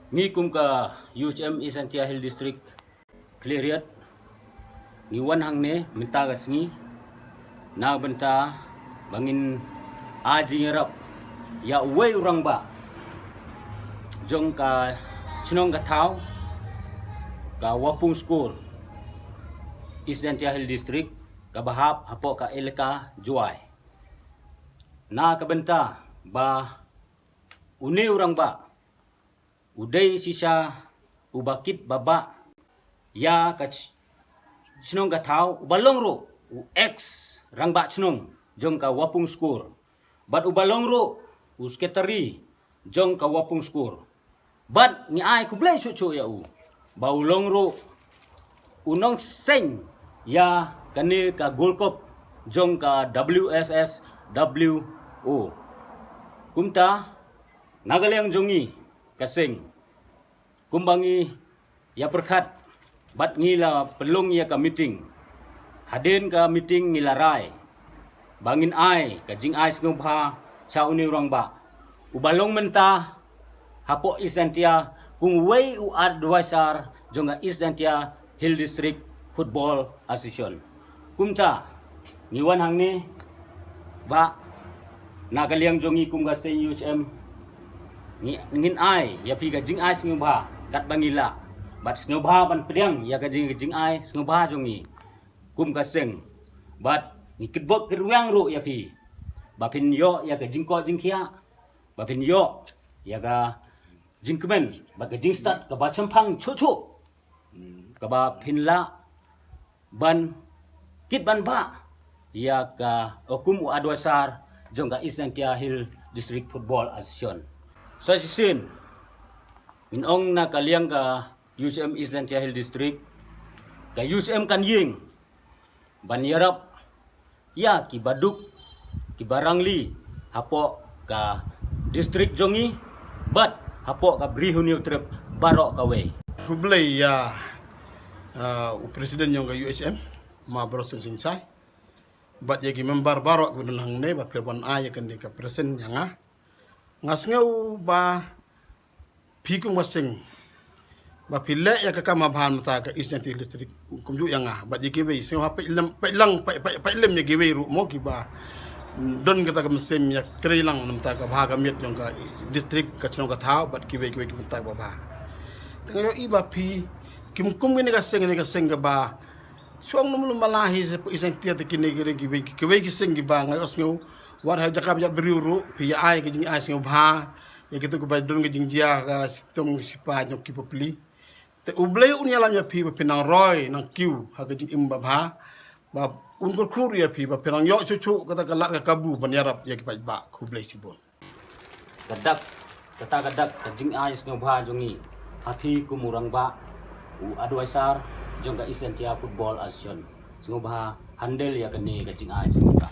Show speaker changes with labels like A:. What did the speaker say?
A: Ngi kum ka UHM Isantia Hill District Cleariat ngi wan hang ne minta gas ngi na benta bangin aji ngerap ya way urang ba jong ka chinong ka tau ka wapung skor Isantia Hill District ka bahap hapo ka eleka juai na ka benta ba une urang ba uday sisa ubakit baba ya ka chinong ka tau ubalong ro u x rang ba chinong jong ka wapung skor bat ubalong ro u sketari jong ka wapung skor bat ni ai ku blai chu ya u baulong ro unong seng ya kani ka gold cup jong ka WSS WO kumta nagalyang jongi kasing kumbangi ya perkat bat ngila pelong ya ka meeting haden ka meeting ngilarai bangin ai ka jing ai ngubha cha uni urang ba ubalong menta hapo Isantia kung way u advisor jonga Isantia Hill District Football Association kumta ngiwan hang ni ba nagalyang jongi kum ga se UHM ngin ai ya pi ka jing ai ngubha kat bangila bat ngubha ban priang ya ka jing ai ngubha jongi kum ka seng bat ngikitbok kirwang ro ya pi bapin yo ya ka jingko jingkia bapin yo ya ka jingkemen ba ka jing start ka ba champang chu ka ba pinla ban kit ban ba ya ka okum u adwasar jong ka Isantia Hill District Football Association sa sisin minong na kaliang ka UCM Isantia Hill District ka UCM Kanying banyarap ya kibaduk kibarangli hapo ka district jongi bat hapo ka brihunyo trip baro ka way
B: Hublay ya presiden yung ka USM mabrosin singsay bat yagi member baro gudun hangne ba perban ay kan ka presiden yang ngasngau ba pikum wasing ba pile ya ka kamabahan mata ka Isantia District kumju yang ba yagi we sing ha pailam ya giwe ru mo giba don kata ka mesim ya trilang namta ka bhaga miet yung ka district ka chinong ka thao bat giwe mata ba ba tengayo iba pi kimkum ni ka sing ka ba suang num malahi sa Isantia te kini giwe sing giba ngayos ngau war ha jakab ya briuru pi ya ai ging ai sing bha ya gitu ko ba don ging dia ka sitong sipa nyok ki popli te ublay unya lam ya pi pinang roy nang kiu ha ging imba bha ba un kur ya pi ba pinang yo chuchu kata kalat ka kabu banyarap ya ki ba kublay sibon
A: gadak ka jing ai sing bha jongi hapi kumurang ba u advisor jong ka Isantia Football Association sing bha handle ya kani ka jing ai jongi ba